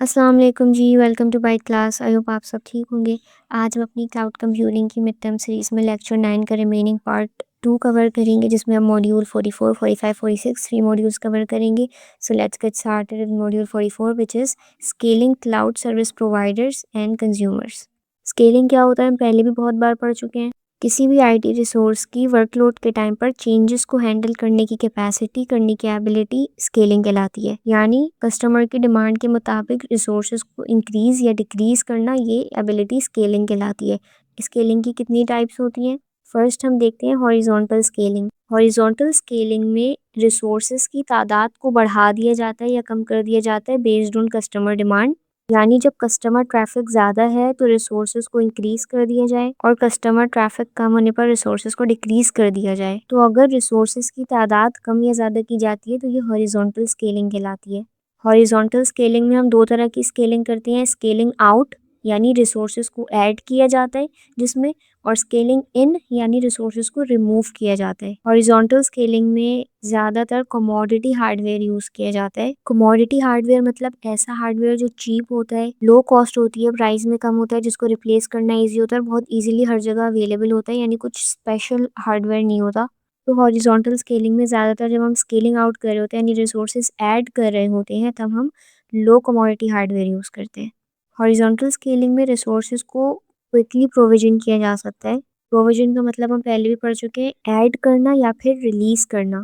अस्सलाम वालेकुम जी, welcome to byte class. I hope आप सब ठीक होंगे। आज हम अपनी क्लाउड कंप्यूटिंग की मिड टर्म सीरीज़ में लेक्चर 9 का रिमेनिंग पार्ट 2 कवर करेंगे, जिसमें हम मॉड्यूल 44, 45, 46 3 मॉड्यूल्स कवर करेंगे। So let's get started with module 44 which is scaling cloud service providers and consumers. Scaling क्या होता है हम पहले भी बहुत बार पढ़ चुके हैं। किसी भी आईटी रिसोर्स की वर्कलोड के टाइम पर चेंजेस को हैंडल करने की कैपेसिटी, करने की एबिलिटी स्केलिंग कहलाती है। यानी कस्टमर की डिमांड के मुताबिक रिसोर्सेज को इंक्रीज या डिक्रीज करना, ये एबिलिटी स्केलिंग कहलाती है। स्केलिंग की कितनी टाइप्स होती हैं? फर्स्ट हम देखते हैं हॉरिजॉन्टल स्केलिंग। हॉरिजॉन्टल स्केलिंग में रिसोर्सेज की तादाद को बढ़ा दिया जाता है या कम कर दिया जाता है बेस्ड ऑन कस्टमर डिमांड। यानी जब कस्टमर ट्रैफिक ज़्यादा है तो रिसोर्सेज को इंक्रीज़ कर दिया जाए, और कस्टमर ट्रैफिक कम होने पर रिसोर्सेज को डिक्रीज़ कर दिया जाए। तो अगर रिसोर्सेज की तादाद कम या ज़्यादा की जाती है तो ये हॉरिजॉन्टल स्केलिंग कहलाती है। हॉरिजॉन्टल स्केलिंग में हम दो तरह की स्केलिंग करते हैं, स्केलिंग आउट यानी रिसोर्सेज को ऐड किया जाता है जिसमें, और स्केलिंग इन यानी रिसोर्सेज को रिमूव किया जाता है। हॉरिजॉन्टल स्केलिंग में ज़्यादातर कमोडिटी हार्डवेयर यूज़ किया जाता है। कमोडिटी हार्डवेयर मतलब ऐसा हार्डवेयर जो चीप होता है, लो कॉस्ट होती है, प्राइस में कम होता है, जिसको रिप्लेस करना ईजी होता है, बहुत ईजिली हर जगह अवेलेबल होता है, यानी कुछ स्पेशल हार्डवेयर नहीं होता। तो हॉरिजॉन्टल स्केलिंग में ज़्यादातर जब हम स्केलिंग आउट कर रहे होते हैं यानी रिसोर्सेज ऐड कर रहे होते हैं, तब हम लो कमोडिटी हार्डवेयर यूज़ करते हैं। हॉरिजॉन्टल स्केलिंग में रिसोर्सेज को क्विकली प्रोविजन किया जा सकता है। प्रोविजन का मतलब हम पहले भी पढ़ चुके हैं, ऐड करना या फिर रिलीज करना।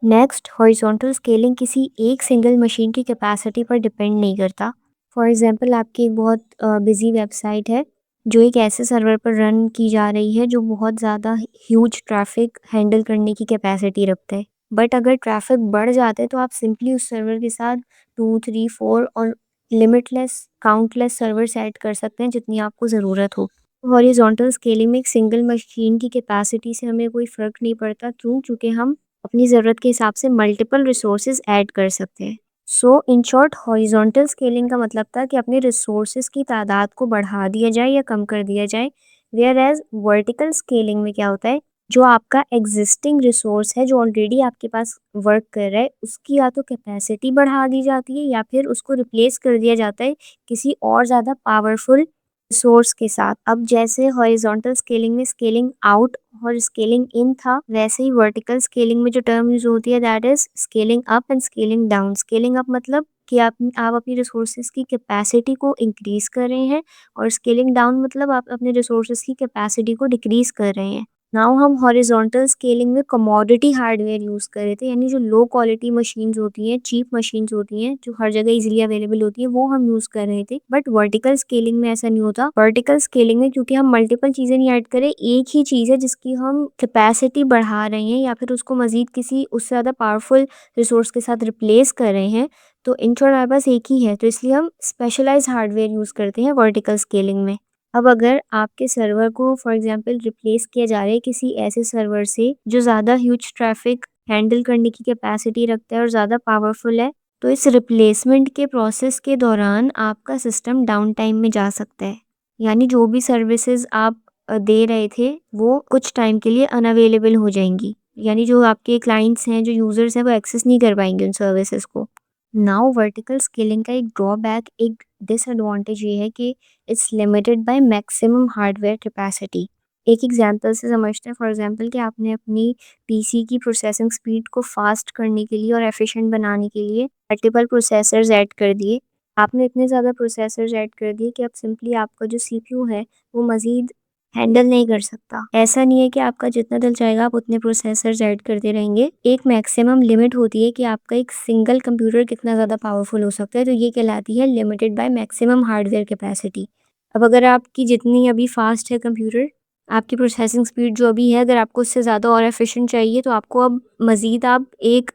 नेक्स्ट, हॉरिजॉन्टल स्केलिंग किसी एक सिंगल मशीन की कैपेसिटी पर डिपेंड नहीं करता। फॉर एग्जांपल आपकी एक बहुत बिजी वेबसाइट है जो एक ऐसे सर्वर पर रन की जा रही है जो बहुत ज़्यादा ह्यूज ट्रैफिक हैंडल करने की कैपेसिटी रखता है। बट अगर ट्रैफिक बढ़ जाता है तो आप सिंपली उस सर्वर के साथ 2, 3, 4 और लिमिटलेस काउंटलेस सर्वर सेट कर सकते हैं जितनी आपको ज़रूरत हो। हॉरिजॉन्टल स्केलिंग में एक सिंगल मशीन की कैपेसिटी से हमें कोई फ़र्क नहीं पड़ता, क्यों? क्योंकि हम अपनी ज़रूरत के हिसाब से मल्टीपल रिसोर्सेज ऐड कर सकते हैं। सो इन शॉर्ट, हॉरिजॉन्टल स्केलिंग का मतलब था कि अपने रिसोर्सेज की तादाद को बढ़ा दिया जाए या कम कर दिया जाए। वेयर एज वर्टिकल स्केलिंग में क्या होता है, जो आपका एग्जिस्टिंग रिसोर्स है जो ऑलरेडी आपके पास वर्क कर रहा है, उसकी या तो कैपेसिटी बढ़ा दी जाती है या फिर उसको रिप्लेस कर दिया जाता है किसी और ज़्यादा पावरफुल सोर्स के साथ। अब जैसे हॉरिजॉन्टल स्केलिंग में स्केलिंग आउट और स्केलिंग इन था, वैसे ही वर्टिकल स्केलिंग में जो टर्म यूज होती है that is scaling up and scaling down. Scaling up मतलब कि आप अपनी रिसोर्सेज की कैपेसिटी को इंक्रीज कर रहे हैं, और स्केलिंग डाउन मतलब आप अपने रिसोर्सेज की कैपेसिटी को डिक्रीज कर रहे हैं। नाउ हम हॉरिजॉन्टल स्केलिंग में कमोडिटी हार्डवेयर यूज़ कर रहे थे, यानी जो लो क्वालिटी मशीन्स होती हैं, चीप मशीन्स होती हैं जो हर जगह इजीली अवेलेबल होती है, वो हम यूज़ कर रहे थे। बट वर्टिकल स्केलिंग में ऐसा नहीं होता। वर्टिकल स्केलिंग में क्योंकि हम मल्टीपल चीज़ें नहीं ऐड करें, एक ही चीज़ है जिसकी हम कैपेसिटी बढ़ा रहे हैं या फिर उसको मजीद किसी उससे ज़्यादा पावरफुल रिसोर्स के साथ रिप्लेस कर रहे हैं, तो इन शॉर्ट हमारे पास एक ही है, तो इसलिए हम स्पेशलाइज हार्डवेयर यूज़ करते हैं वर्टिकल स्केलिंग में। अब अगर आपके सर्वर को फॉर एग्जांपल रिप्लेस किया जा रहा है किसी ऐसे सर्वर से जो ज़्यादा ह्यूज ट्रैफिक हैंडल करने की कैपेसिटी रखता है और ज़्यादा पावरफुल है, तो इस रिप्लेसमेंट के प्रोसेस के दौरान आपका सिस्टम डाउन टाइम में जा सकता है। यानी जो भी सर्विसेज आप दे रहे थे वो कुछ टाइम के लिए अनअवेलेबल हो जाएंगी, यानी जो आपके क्लाइंट्स हैं, जो यूज़र्स हैं, वो एक्सेस नहीं कर पाएंगे उन सर्विसेज को। नाउ वर्टिकल स्केलिंग का एक ड्रॉबैक, एक डिसएडवांटेज ये है कि it's limited by maximum hardware capacity. एक एग्जांपल से समझते हैं। फॉर एग्जांपल कि आपने अपनी पीसी की प्रोसेसिंग स्पीड को फास्ट करने के लिए और एफिशिएंट बनाने के लिए मल्टीपल प्रोसेसर्स ऐड कर दिए। आपने इतने ज़्यादा प्रोसेसर्स ऐड कर दिए कि अब सिंपली आपका जो सीपीयू है वो मज़ीद हैंडल नहीं कर सकता। ऐसा नहीं है कि आपका जितना दिल चाहेगा आप उतने प्रोसेसर्स ऐड करते रहेंगे। एक मैक्सिमम लिमिट होती है कि आपका एक सिंगल कंप्यूटर कितना ज़्यादा पावरफुल हो सकता है, तो ये कहलाती है limited by maximum hardware capacity. अब अगर आपकी जितनी अभी फास्ट है कंप्यूटर, आपकी प्रोसेसिंग स्पीड जो अभी है, अगर आपको उससे ज़्यादा और एफिशिएंट चाहिए तो आपको अब मज़ीद आप एक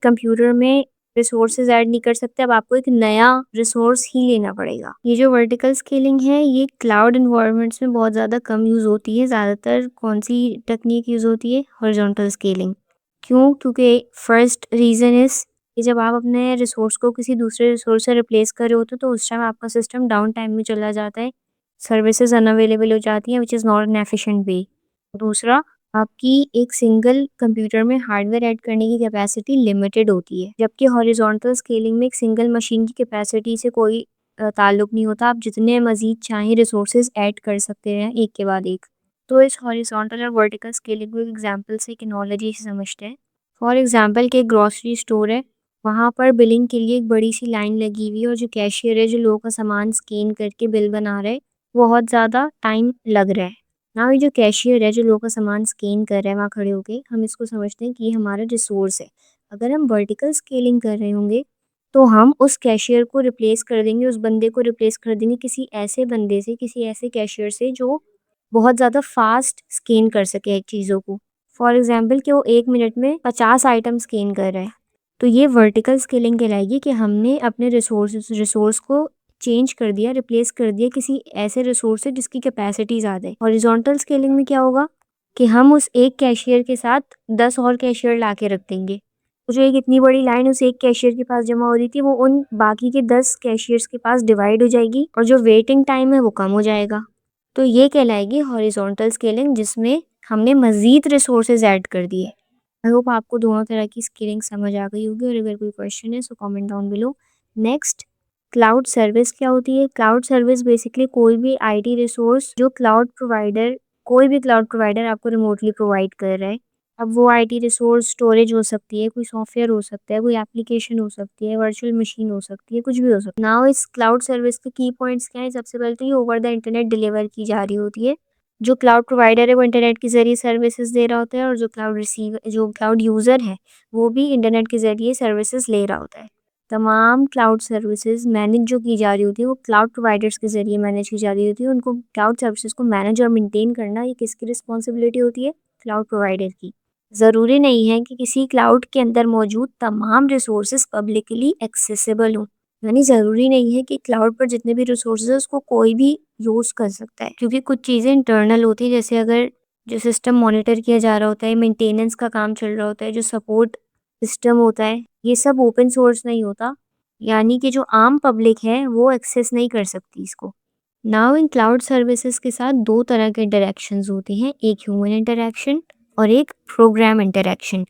कंप्यूटर में रिसोर्सेज ऐड नहीं कर सकते, अब आपको एक नया रिसोर्स ही लेना पड़ेगा। ये जो वर्टिकल स्केलिंग है ये क्लाउड इन्वायरमेंट्स में बहुत ज़्यादा कम यूज़ होती है। ज़्यादातर कौन सी टेक्निक यूज़ होती है? Horizontal scaling. क्यों? क्योंकि फर्स्ट रीज़न इज़ कि जब आप अपने रिसोर्स को किसी दूसरे रिसोर्स से रिप्लेस कर रहे होते हो तो उस टाइम आपका सिस्टम डाउन टाइम में चला जाता है, सर्विसेज अनअवेलेबल हो जाती हैं which is not an efficient way. दूसरा, आपकी एक सिंगल कंप्यूटर में हार्डवेयर ऐड करने की कैपेसिटी लिमिटेड होती है, जबकि हॉरिजॉन्टल स्केलिंग में एक सिंगल मशीन की कैपेसिटी से कोई ताल्लुक नहीं होता। आप जितने मज़ीद चाहें रिसोर्सेज़ ऐड कर सकते हैं एक के बाद एक। तो इस हॉरिज़ॉन्टल और वर्टिकल स्केलिंग को एक एग्ज़ाम्पल से, एक एनालॉजी से समझते हैं। फॉर एग्ज़ाम्पल कि एक ग्रॉसरी स्टोर है, वहाँ पर बिलिंग के लिए एक बड़ी-सी लाइन लगी हुई है और जो कैशियर है, जो लोगों का सामान स्कैन करके बिल बना रहा है, बहुत ज़्यादा टाइम लग रहा है। नाउ ये जो कैशियर है, जो लोगों का सामान स्कैन कर रहा है वहाँ खड़े होके, हम इसको समझते हैं कि ये हमारा रिसोर्स है। अगर हम वर्टिकल स्केलिंग कर रहे होंगे, तो हम उस कैशियर को रिप्लेस कर देंगे, उस बंदे को रिप्लेस कर देंगे किसी ऐसे बंदे से, किसी ऐसे कैशियर से जो बहुत ज़्यादा फ़ास्ट स्कैन कर सके चीज़ों को। फॉर एग्ज़ाम्पल कि वो 1 मिनट में 50 आइटम स्कैन कर रहा है। तो ये वर्टिकल स्केलिंग कहलाएगी कि हमने अपने रिसोर्स को चेंज कर दिया, रिप्लेस कर दिया किसी ऐसे रिसोर्स से जिसकी कैपेसिटी ज़्यादा है। हॉरिज़ॉन्टल स्केलिंग में क्या होगा कि हम उस एक कैशियर के साथ 10 और कैशियर ला के रख देंगे। तो जो एक इतनी बड़ी लाइन उस एक कैशियर के पास जमा हो रही थी, वो उन बाकी के 10 कैशियर्स के पास डिवाइड हो जाएगी और जो वेटिंग टाइम है वो कम हो जाएगा। तो ये कहलाएगी हॉरिज़ॉन्टल स्केलिंग, जिसमें हमने मज़ीद रिसोर्सेज़ ऐड कर दिए। आई होप आपको दोनों तरह की स्केलिंग समझ आ गई होगी और अगर कोई क्वेश्चन है so comment down below. Next, cloud service क्या होती है? क्लाउड सर्विस बेसिकली कोई भी आईटी रिसोर्स जो कोई भी क्लाउड प्रोवाइडर आपको रिमोटली प्रोवाइड कर रहा है। अब वो आईटी रिसोर्स स्टोरेज हो सकती है, कोई सॉफ्टवेयर हो सकता है, कोई एप्लीकेशन हो सकती है, वर्चुअल मशीन हो सकती है, कुछ भी हो सकता है। नाउ इस क्लाउड सर्विस के की पॉइंट्स क्या हैं? सबसे पहले तो ये ओवर द इंटरनेट डिलीवर की जा रही होती है। जो क्लाउड प्रोवाइडर है वो इंटरनेट के ज़रिए सर्विसेज दे रहा होता है और जो क्लाउड यूज़र है वो भी इंटरनेट के ज़रिए सर्विसेज ले रहा होता है। तमाम क्लाउड सर्विसेज मैनेज जो की जा रही होती है वो क्लाउड प्रोवाइडर्स के ज़रिए मैनेज की जा रही होती है। उनको क्लाउड सर्विसेज को मैनेज और मेंटेन करना ये किसकी रिस्पॉन्सिबिलिटी होती है? क्लाउड प्रोवाइडर की। ज़रूरी नहीं है कि किसी क्लाउड के अंदर मौजूद तमाम रिसोर्सेज पब्लिकली एक्सेसिबल हों। यानी ज़रूरी नहीं है कि क्लाउड पर जितने भी रिसोर्सेज है उसको कोई भी यूज़ कर सकता है, क्योंकि कुछ चीज़ें इंटरनल होती है। जैसे अगर जो सिस्टम मॉनिटर किया जा रहा होता है, मेंटेनेंस का काम चल रहा होता है, जो सपोर्ट सिस्टम होता है, ये सब ओपन सोर्स नहीं होता, यानी कि जो आम पब्लिक है वो एक्सेस नहीं कर सकती इसको। नाउ इन क्लाउड सर्विसेज के साथ दो तरह के इंटरैक्शंस होते हैं, एक ह्यूमन इंटरैक्शन और एक प्रोग्राम इंटरैक्शन।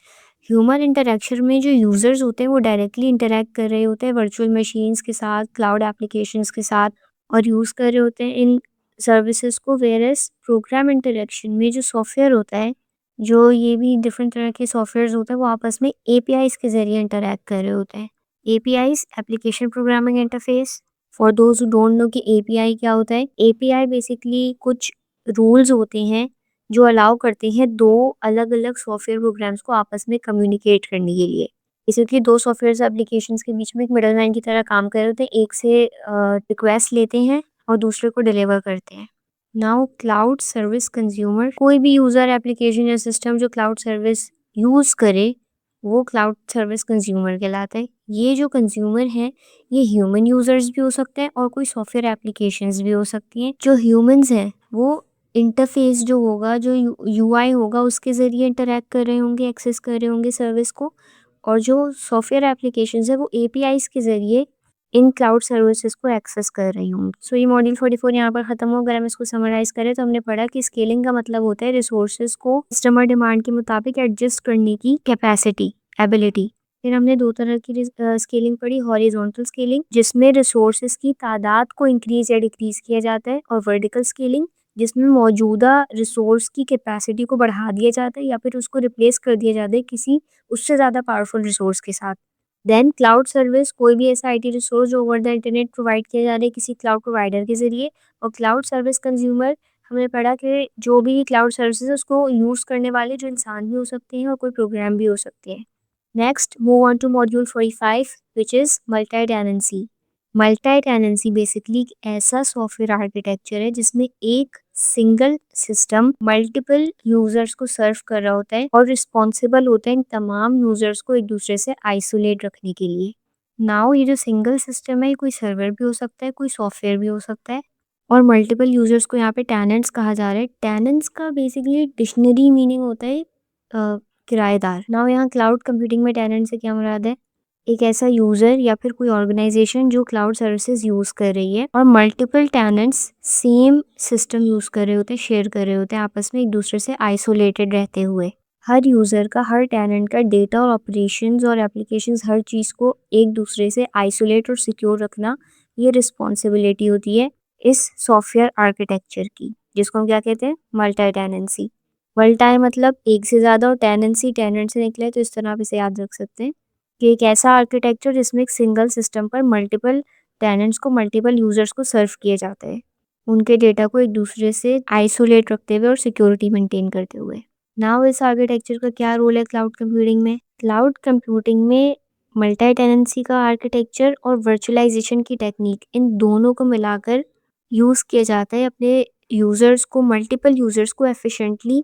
ह्यूमन इंटरैक्शन में जो यूज़र्स होते हैं वो डायरेक्टली इंटरैक्ट कर रहे होते हैं वर्चुअल मशीन्स के साथ, क्लाउड एप्लीकेशंस के साथ और यूज़ कर रहे होते हैं इन सर्विसेज को। वेयरएज़ प्रोग्राम इंटरैक्शन में जो सॉफ्टवेयर होता है, जो ये भी डिफरेंट तरह के सॉफ्टवेयर्स होते हैं, वो आपस में एपीआईज़ के ज़रिए इंटरैक्ट कर रहे होते हैं। APIs application programming interface. For those who don't know कि एपीआई क्या होता है, एपीआई बेसिकली कुछ रूल्स होते हैं जो अलाउ करते हैं दो अलग-अलग सॉफ्टवेयर प्रोग्राम्स को आपस में कम्युनिकेट करने के लिए। बेसिकली दो सॉफ्टवेयर एप्लीकेशंस के बीच में एक मिडलमैन की तरह काम कर रहे होते हैं, एक से रिक्वेस्ट लेते हैं और दूसरे को डिलीवर करते हैं। नाउ क्लाउड सर्विस कंज्यूमर, कोई भी यूज़र एप्लीकेशन या सिस्टम जो क्लाउड सर्विस यूज़ करे वो क्लाउड सर्विस कंज्यूमर कहलाता है। ये जो कंज्यूमर है ये ह्यूमन यूज़र्स भी हो सकते हैं और कोई सॉफ्टवेयर एप्लीकेशंस भी हो सकती हैं। जो ह्यूमंस हैं वो इंटरफेस जो होगा, जो यूआई होगा उसके ज़रिए इंटरैक्ट कर रहे होंगे, एक्सेस कर रहे होंगे सर्विस को, और जो सॉफ्टवेयर एप्लीकेशंस है वो एपीआईज़ के ज़रिए इन क्लाउड सर्विसेज को एक्सेस कर रही होंगी। सो ये मॉड्यूल 44 यहाँ पर ख़त्म हो। अगर हम इसको समराइज़ करें तो हमने पढ़ा कि स्केलिंग का मतलब होता है रिसोर्सेज को कस्टमर डिमांड के मुताबिक एडजस्ट करने की कैपेसिटी, एबिलिटी। फिर हमने दो तरह की स्केलिंग पढ़ी, हॉरिजॉन्टल स्केलिंग जिसमें रिसोर्सेज की तादाद को इंक्रीज या डिक्रीज किया जाता है, और वर्टिकल स्केलिंग जिसमें मौजूदा रिसोर्स की कैपेसिटी को बढ़ा दिया जाता है या फिर उसको रिप्लेस कर दिया जाता है किसी उससे ज़्यादा पावरफुल रिसोर्स के साथ। देन क्लाउड सर्विस, कोई भी ऐसा आईटी रिसोर्स जो ओवर द इंटरनेट प्रोवाइड किया जा रहा है किसी क्लाउड प्रोवाइडर के ज़रिए। और क्लाउड सर्विस कंज्यूमर, हमने पढ़ा कि जो भी क्लाउड सर्विसेज है उसको यूज़ करने वाले जो इंसान भी हो सकते हैं और कोई प्रोग्राम भी हो सकते हैं। Next, move on to module 45 which is multi tenancy. Multi tenancy basically एक ऐसा सॉफ्टवेयर आर्किटेक्चर है जिसमें एक सिंगल सिस्टम मल्टीपल यूजर्स को सर्व कर रहा होता है और रिस्पॉन्सिबल होता है इन तमाम यूजर्स को एक दूसरे से आइसोलेट रखने के लिए। नाउ ये जो सिंगल सिस्टम है कोई सर्वर भी हो सकता है, कोई सॉफ्टवेयर भी हो सकता है, और मल्टीपल यूजर्स को यहाँ पे टेनेंट्स कहा जा रहा है। टेनेंट्स का बेसिकली डिक्शनरी मीनिंग होता है किराएदार। नाउ यहाँ क्लाउड कंप्यूटिंग में टेनेंट से क्या मुराद है? एक ऐसा यूज़र या फिर कोई ऑर्गेनाइजेशन जो क्लाउड सर्विसेज यूज़ कर रही है और multiple tenants same system use कर रहे होते हैं, शेयर कर रहे होते हैं आपस में एक दूसरे से आइसोलेटेड रहते हुए। हर यूज़र का, हर टेनेंट का डेटा और ऑपरेशंस और एप्लीकेशंस, हर चीज़ को एक दूसरे से आइसोलेट और सिक्योर रखना ये रिस्पॉन्सिबिलिटी होती है इस सॉफ्टवेयर आर्किटेक्चर की, जिसको हम क्या कहते हैं, मल्टी टेनेंसी। मल्टी मतलब एक से ज़्यादा और टेनेंसी टेनेंट से निकले, तो इस तरह आप इसे याद रख सकते हैं कि एक ऐसा आर्किटेक्चर जिसमें एक सिंगल सिस्टम पर मल्टीपल टेनेंट्स को, मल्टीपल यूजर्स को सर्व किए जाते हैं, उनके डेटा को एक दूसरे से आइसोलेट रखते हुए और सिक्योरिटी मेंटेन करते हुए। नाउ इस आर्किटेक्चर का क्या रोल है क्लाउड कंप्यूटिंग में? क्लाउड कंप्यूटिंग में मल्टी टेनेंसी का आर्किटेक्चर और वर्चुअलाइजेशन की टेक्निक, इन दोनों को मिलाकर यूज़ किया जाता है अपने यूज़र्स को, मल्टीपल यूज़र्स को एफिशिएंटली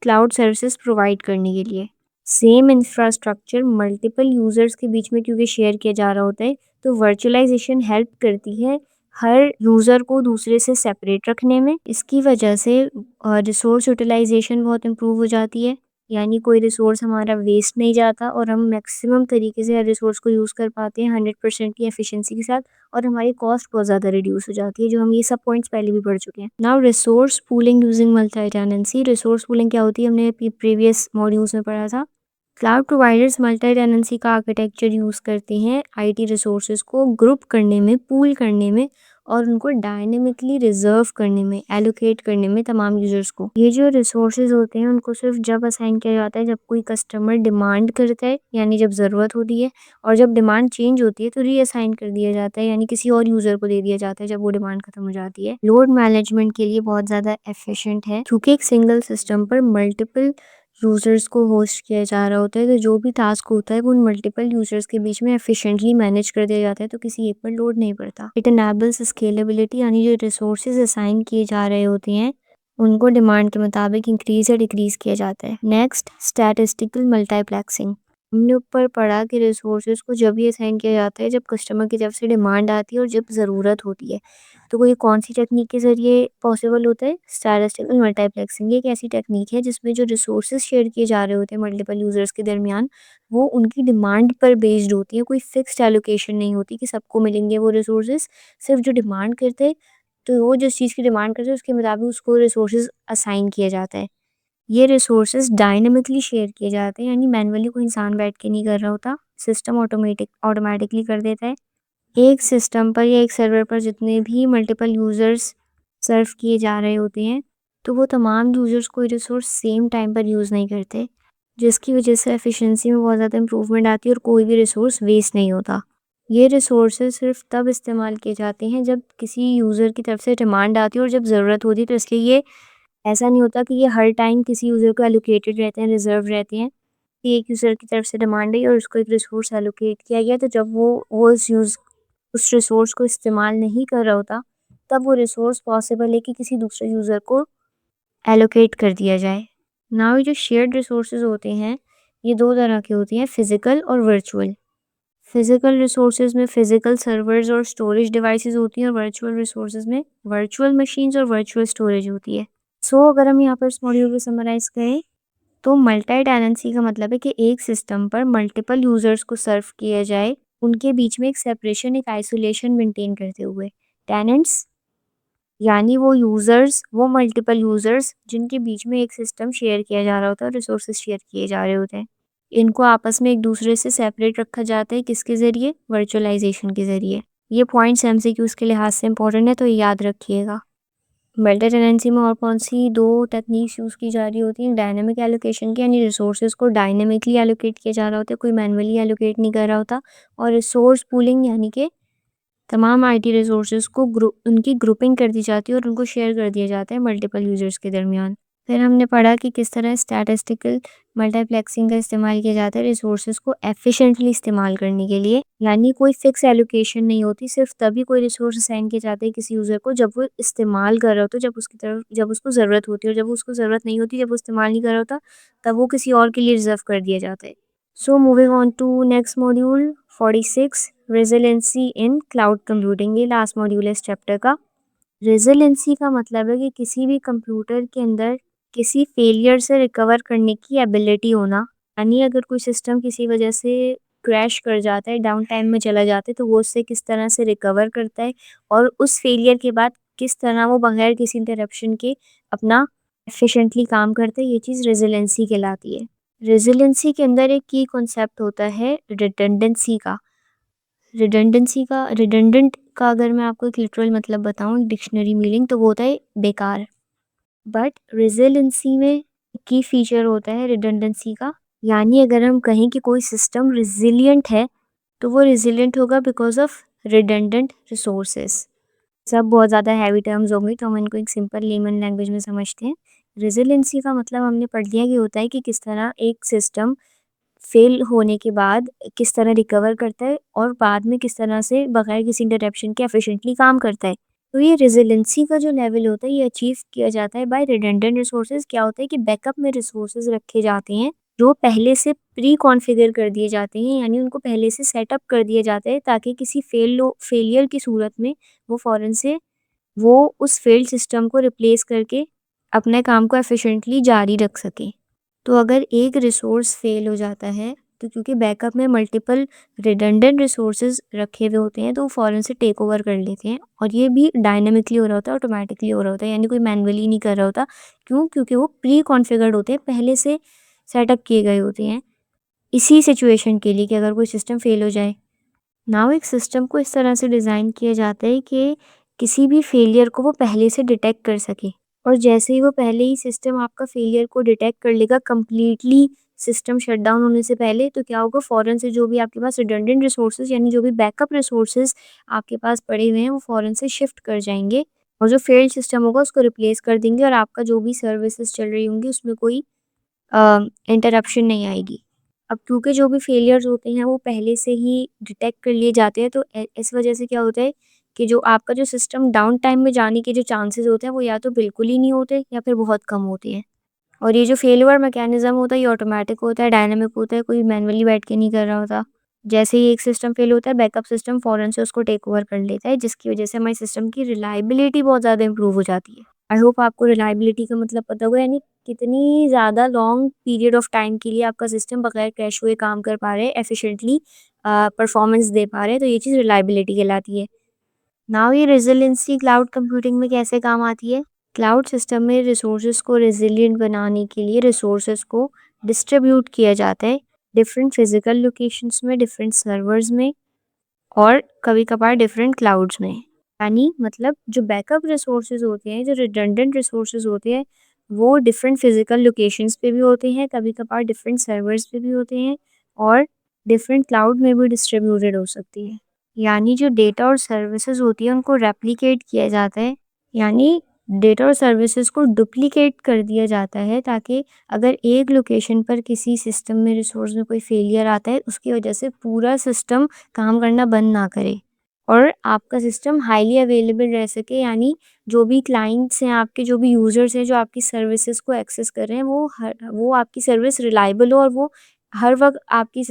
क्लाउड सर्विसेज प्रोवाइड करने के लिए। सेम इंफ्रास्ट्रक्चर मल्टीपल यूज़र्स के बीच में क्योंकि शेयर किया जा रहा होता है, तो वर्चुअलाइजेशन हेल्प करती है हर यूज़र को दूसरे से सेपरेट रखने में। इसकी वजह से रिसोर्स यूटिलाइजेशन बहुत इम्प्रूव हो जाती है, यानी कोई रिसोर्स हमारा वेस्ट नहीं जाता और हम मैक्सिमम तरीके से हर रिसोर्स को यूज़ कर पाते हैं 100% की एफिशिएंसी के साथ, और हमारी कॉस्ट बहुत ज़्यादा रिड्यूस हो जाती है, जो हम ये सब पॉइंट्स पहले भी पढ़ चुके हैं। Now resource pooling using multi tenancy. Resource pooling क्या होती है, हमने प्रीवियस मॉड्यूल्स में पढ़ा था। क्लाउड प्रोवाइडर्स मल्टी टेनेंसी का आर्किटेक्चर यूज़ करते हैं आईटी रिसोर्सेज को ग्रुप करने में, पूल करने में और उनको डायनेमिकली रिजर्व करने में, एलोकेट करने में तमाम यूजर्स को। ये जो रिसोर्सेज होते हैं उनको सिर्फ जब असाइन किया जाता है जब कोई कस्टमर डिमांड करता है, यानी जब ज़रूरत होती है, और जब डिमांड चेंज होती है तो रीअसाइन कर दिया जाता है, यानी किसी और यूज़र को दे दिया जाता है जब वो डिमांड खत्म हो जाती है। लोड मैनेजमेंट के लिए बहुत ज़्यादा एफिशिएंट है क्योंकि एक सिंगल सिस्टम पर मल्टीपल यूज़र्स को होस्ट किया जा रहा होता है, तो जो भी टास्क होता है वो उन मल्टीपल यूज़र्स के बीच में एफिशिएंटली मैनेज कर दिया जाता है, तो किसी एक पर लोड नहीं पड़ता। इट एनेबल्स स्केलेबिलिटी, यानी जो रिसोर्सेज असाइन किए जा रहे होते हैं उनको डिमांड के मुताबिक इंक्रीज या डिक्रीज किया जाता है। Next, statistical multiplexing. हमने ऊपर पढ़ा कि रिसोर्सेज को जब भी असाइन किया जाता है जब कस्टमर की तरफ से डिमांड आती है और जब ज़रूरत होती है, तो कोई कौन सी टेक्निक के ज़रिए पॉसिबल होता है? Statistical multiplexing. ये एक ऐसी टेक्निक है जिसमें जो रिसोर्सेज शेयर किए जा रहे होते हैं मल्टीपल यूज़र्स के दरमियान, वो उनकी डिमांड पर बेस्ड होती है, कोई फिक्स्ड एलोकेशन नहीं होती कि सबको मिलेंगे वो रिसोर्सेज। सिर्फ जो डिमांड करते हैं, तो वो जिस चीज़ की डिमांड करते हैं उसके मुताबिक उसको रिसोर्सेज असाइन किया जाता है। ये रिसोर्सेज डायनेमिकली शेयर किए जाते हैं, यानी मैनुअली कोई इंसान बैठ के नहीं कर रहा होता, सिस्टम ऑटोमेटिकली कर देता है। एक सिस्टम पर या एक सर्वर पर जितने भी मल्टीपल यूज़र्स सर्व किए जा रहे होते हैं, तो वो तमाम यूज़र्स कोई रिसोर्स सेम टाइम पर यूज़ नहीं करते, जिसकी वजह से एफिशिएंसी में बहुत ज़्यादा इंप्रूवमेंट आती है और कोई भी रिसोर्स वेस्ट नहीं होता। ये रिसोर्सेज सिर्फ तब इस्तेमाल किए जाते हैं जब किसी यूज़र की तरफ से डिमांड आती है और जब ज़रूरत होती है, तो इसलिए ये ऐसा नहीं होता कि ये हर टाइम किसी यूज़र को एलोकेटेड रहते हैं, रिजर्व रहते हैं। कि एक यूज़र की तरफ से डिमांड आई और उसको एक रिसोर्स एलोकेट किया गया, तो जब वो उस रिसोर्स को इस्तेमाल नहीं कर रहा होता, तब वो रिसोर्स पॉसिबल है कि किसी दूसरे यूज़र को एलोकेट कर दिया जाए। नाउ ये जो शेयर्ड रिसोर्सेज होते हैं, ये दो तरह के होते हैं, फिजिकल और वर्चुअल। फिजिकल रिसोर्सेज में फिजिकल सर्वर्स और स्टोरेज डिवाइसेस होती हैं, और वर्चुअल रिसोर्सेज में वर्चुअल मशीन्स और वर्चुअल स्टोरेज होती है। सो अगर हम यहाँ पर इस मॉड्यूल को समराइज करें, तो मल्टी टेनेंसी का मतलब है कि एक सिस्टम पर मल्टीपल यूजर्स को सर्व किया जाए, उनके बीच में एक सेपरेशन, एक आइसोलेशन मेंटेन करते हुए। टेनेंट्स यानी वो यूजर्स, वो मल्टीपल यूजर्स जिनके बीच में एक सिस्टम शेयर किया जा रहा होता है, रिसोर्सेज शेयर किए जा रहे होते हैं, इनको आपस में एक दूसरे से सेपरेट रखा जाता है, किसके ज़रिए? वर्चुअलाइजेशन के ज़रिए। ये पॉइंट्स एमसीक्यूज के लिहाज से इंपॉर्टेंट है, तो ये याद रखिएगा। मल्टी टेनेंसी में और कौन सी दो टेक्निक्स यूज़ की जा रही होती हैं? डायनेमिक एलोकेशन की, यानी रिसोर्सेज को डायनेमिकली एलोकेट किया जा रहा होता है, कोई मैनुअली एलोकेट नहीं कर रहा होता। और रिसोर्स पूलिंग, यानी कि तमाम आईटी रिसोर्सेज को उनकी ग्रुपिंग कर दी जाती है और उनको शेयर कर दिया जाता है मल्टीपल यूजर्स के दरमियान। फिर हमने पढ़ा कि किस तरह स्टैटिस्टिकल मल्टीप्लेक्सिंग का इस्तेमाल किया जाता है रिसोर्सेज को एफिशिएंटली इस्तेमाल करने के लिए, यानी कोई फिक्स एलोकेशन नहीं होती, सिर्फ तभी कोई रिसोर्स असाइन किया जाता है किसी यूज़र को जब वो इस्तेमाल कर रहा होता है, जब उसको ज़रूरत होती है, और जब उसको ज़रूरत नहीं होती, जब वो इस्तेमाल नहीं कर रहा होता, तब वो किसी और के लिए रिजर्व कर दिया जाता है। So moving on to next module 46, resiliency in cloud computing. ये लास्ट मॉड्यूल है इस चैप्टर का। रेजिलेंसी का मतलब है कि किसी भी कंप्यूटर के अंदर किसी फेलियर से रिकवर करने की एबिलिटी होना, यानी अगर कोई सिस्टम किसी वजह से क्रैश कर जाता है, डाउन टाइम में चला जाता है, तो वो उससे किस तरह से रिकवर करता है और उस फेलियर के बाद किस तरह वो बगैर किसी इंटरप्शन के अपना एफिशिएंटली काम करता है, ये चीज़ रेजिलेंसी कहलाती है। रेजिलेंसी के अंदर एक की कॉन्सेप्ट होता है रिडंडेंसी का। रिडंडेंट का अगर मैं आपको एक लिटरल मतलब बताऊँ, डिक्शनरी मीनिंग, तो वो होता है बेकार। बट रेज़िलियंसी में की फीचर होता है रिडंडेंसी का। यानी अगर हम कहें कि कोई सिस्टम रेज़िलिएंट है, तो वो रेज़िलिएंट होगा बिकॉज़ ऑफ रिडंडेंट रिसोर्सेज़। सब बहुत ज़्यादा हैवी टर्म्स होंगे, तो हम इनको एक सिंपल लेमन लैंग्वेज में समझते हैं। रेज़िलियंसी का मतलब हमने पढ़ लिया कि होता है कि किस तरह एक सिस्टम फेल होने के बाद किस तरह रिकवर करता है और बाद में किस तरह से बगैर किसी इंटरप्शन के एफिशिएंटली काम करता है। तो ये रेज़िलियंसी का जो लेवल होता है, ये अचीव किया जाता है बाय रिडंडेंट रिसोर्सेज़। क्या होता है कि बैकअप में रिसोर्सेज़ रखे जाते हैं, जो पहले से प्री कॉन्फ़िगर कर दिए जाते हैं, यानी उनको पहले से सेटअप कर दिया जाता है ताकि किसी फेलियर की सूरत में वो फ़ौरन से वो उस फेल्ड सिस्टम को रिप्लेस करके अपने काम को एफिशिएंटली जारी रख सकें। तो अगर एक रिसोर्स फेल हो जाता है, तो क्योंकि बैकअप में मल्टीपल रिडंडेंट रिसोर्सेज रखे हुए होते हैं, तो वो फ़ौरन से टेक ओवर कर लेते हैं। और ये भी डायनामिकली हो रहा होता है, ऑटोमेटिकली हो रहा होता है, यानी कोई मैनुअली नहीं कर रहा होता। क्यों? क्योंकि वो प्री कॉन्फ़िगर्ड होते हैं, पहले से सेटअप किए गए होते हैं इसी सिचुएशन के लिए कि अगर कोई सिस्टम फेल हो जाए। नाउ एक सिस्टम को इस तरह से डिज़ाइन किया जाता है कि किसी भी फेलियर को वो पहले से डिटेक्ट कर सके। और जैसे ही वो पहले ही सिस्टम आपका फेलियर को डिटेक्ट कर लेगा कंप्लीटली सिस्टम शट डाउन होने से पहले, तो क्या होगा, फ़ौरन से जो भी आपके पास रिडंडेंट रिसोर्सेज यानी जो भी बैकअप रिसोर्सेज आपके पास पड़े हुए हैं, वो फ़ौरन से शिफ्ट कर जाएंगे और जो फेल्ड सिस्टम होगा उसको रिप्लेस कर देंगे और आपका जो भी सर्विसेज चल रही होंगी उसमें कोई इंटरप्शन नहीं आएगी। अब क्योंकि जो भी फेलियर्स होते हैं वो पहले से ही डिटेक्ट कर लिए जाते हैं, तो इस वजह से क्या होता है कि जो आपका जो सिस्टम डाउन टाइम में जाने के जो चांसेस होते हैं, वो या तो बिल्कुल ही नहीं होते या फिर बहुत कम होते हैं। और ये जो फेलियर मैकेनिज्म होता है, ये ऑटोमेटिक होता है, डायनामिक होता है, कोई मैनुअली बैठ के नहीं कर रहा होता। जैसे ही एक सिस्टम फेल होता है, बैकअप सिस्टम फ़ौरन से उसको टेक ओवर कर लेता है, जिसकी वजह से हमारे सिस्टम की रिलायबिलिटी बहुत ज़्यादा इंप्रूव हो जाती है। आई होप आपको रिलायबिलिटी का मतलब पता होगा, यानी कितनी ज़्यादा लॉन्ग पीरियड ऑफ टाइम के लिए आपका सिस्टम बगैर क्रैश हुए काम कर पा रहे हैं, एफिशिएंटली परफॉर्मेंस दे पा रहे हैं, तो ये चीज़ रिलायबिलिटी कहलाती है। नाउ ये रेज़िलियंसी क्लाउड कंप्यूटिंग में कैसे काम आती है? क्लाउड सिस्टम में रिसोर्सेज को रेज़िलिएंट बनाने के लिए रिसोर्सेज को डिस्ट्रीब्यूट किया जाता है डिफरेंट फिजिकल लोकेशंस में, डिफरेंट सर्वर्स में और कभी-कभार डिफरेंट क्लाउड्स में। यानी मतलब जो बैकअप रिसोर्सेज होते हैं, जो रिडंडेंट रिसोर्सेज होते हैं, वो डिफरेंट फिजिकल लोकेशंस पे भी होते हैं, कभी-कभार डिफरेंट सर्वर्स पे भी होते हैं और डिफरेंट क्लाउड में भी डिस्ट्रीब्यूटेड हो सकती है। यानी जो डेटा और सर्विसेज होती है उनको रेप्लिकेट किया जाता है, यानी डेटा और सर्विसेज को डुप्लीकेट कर दिया जाता है ताकि अगर एक लोकेशन पर किसी सिस्टम में रिसोर्स में कोई फेलियर आता है, उसकी वजह से पूरा सिस्टम काम करना बंद ना करे और आपका सिस्टम हाईली अवेलेबल रह सके। यानी जो भी क्लाइंट्स हैं आपके, जो भी यूज़र्स हैं जो आपकी सर्विसेज को एक्सेस कर रहे हैं, वो आपकी सर्विस रिलायबल हो और वो हर वक्त आपकी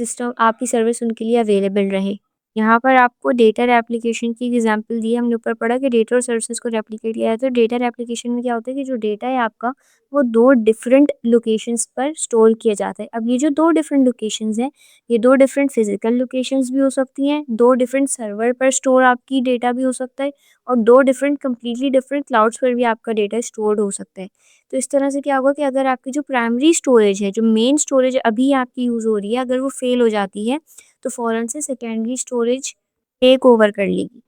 सर्विस उनके लिए अवेलेबल रहे। यहाँ पर आपको डेटा रेप्लिकेशन की एग्जांपल दी है। हमने ऊपर पढ़ा कि डेटा और सर्विसेज को रेप्लिकेट किया है, तो डेटा रेप्लिकेशन में क्या होता है कि जो डेटा है आपका, वो दो डिफरेंट लोकेशंस पर स्टोर किया जाता है। अब ये जो दो डिफरेंट लोकेशंस हैं, ये दो डिफरेंट फिजिकल लोकेशंस भी हो सकती हैं, दो डिफरेंट सर्वर पर स्टोर आपकी डेटा भी हो सकता है और दो डिफरेंट कंप्लीटली डिफरेंट क्लाउड्स पर भी आपका डेटा स्टोर्ड हो सकता है। तो इस तरह से क्या होगा कि अगर आपकी जो प्राइमरी स्टोरेज है, जो मेन स्टोरेज अभी आपकी यूज़ हो रही है, अगर वो फेल हो जाती है, तो फ़ौरन से सेकेंडरी स्टोरेज टेक ओवर कर लेगी।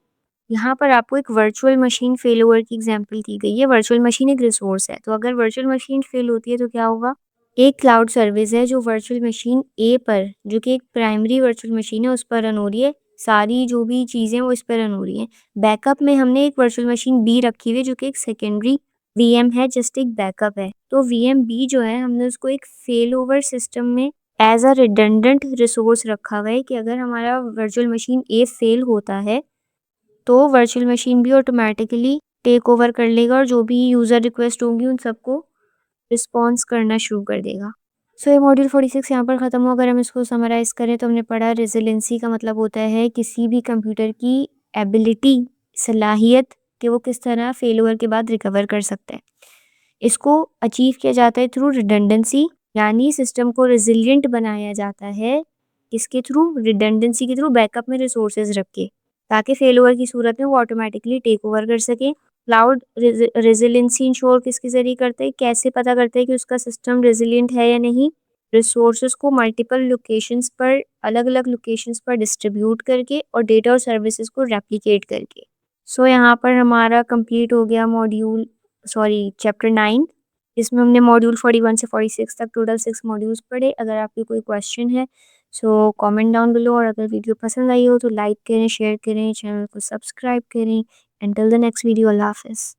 यहाँ पर आपको एक वर्चुअल मशीन फेलओवर की एग्जांपल दी गई है। वर्चुअल मशीन एक रिसोर्स है, तो अगर वर्चुअल मशीन फेल होती है तो क्या होगा? एक क्लाउड सर्विस है जो वर्चुअल मशीन ए पर, जो कि एक प्राइमरी वर्चुअल मशीन है, उस पर रन हो रही है। सारी जो भी चीज़ें वो इस पर रन हो रही हैं। बैकअप में हमने एक वर्चुअल मशीन बी रखी हुई है जो कि एक सेकेंडरी वीएम है, जस्ट एक बैकअप है। तो वीएम बी जो है, हमने उसको एक फेल ओवर सिस्टम में एज अ रिडंडेंट रिसोर्स रखा हुआ है कि अगर हमारा वर्चुअल मशीन ए फेल होता है, तो वर्चुअल मशीन भी ऑटोमेटिकली टेक ओवर कर लेगा और जो भी यूज़र रिक्वेस्ट होंगी उन सबको रिस्पॉन्स करना शुरू कर देगा। सो ये मॉड्यूल 46 यहाँ पर ख़त्म हुआ। अगर हम इसको समराइज़ करें तो हमने पढ़ा रेज़िलियंसी का मतलब होता है किसी भी कंप्यूटर की एबिलिटी, सलाहियत कि वो किस तरह फेलियर के बाद रिकवर कर सकता है। इसको अचीव किया जाता है थ्रू रिडंडेंसी, यानी सिस्टम को रेज़िलिएंट बनाया जाता है किसके थ्रू? रिडंडेंसी के थ्रू, बैकअप में रिसोर्सेज रख के, ताकि फेलियर की सूरत में वो ऑटोमेटिकली टेक ओवर कर सके। क्लाउड रेज़िलियंसी इंश्योर किसके ज़रिए करते हैं? कैसे पता करते हैं कि उसका सिस्टम रेज़िलिएंट है या नहीं? रिसोर्सेज को मल्टीपल लोकेशंस पर, अलग अलग लोकेशंस पर डिस्ट्रीब्यूट करके और डेटा और सर्विसेज को रेप्लिकेट करके। सो यहाँ पर हमारा कंप्लीट हो गया चैप्टर 9, इसमें हमने मॉड्यूल 41 से 46 तक टोटल 6 मॉड्यूल्स पढ़े। अगर आपकी कोई क्वेश्चन है सो कमेंट डाउन बिलो, और अगर वीडियो पसंद आई हो तो लाइक करें, शेयर करें, चैनल को सब्सक्राइब करें। Until the next video, Allah Hafiz.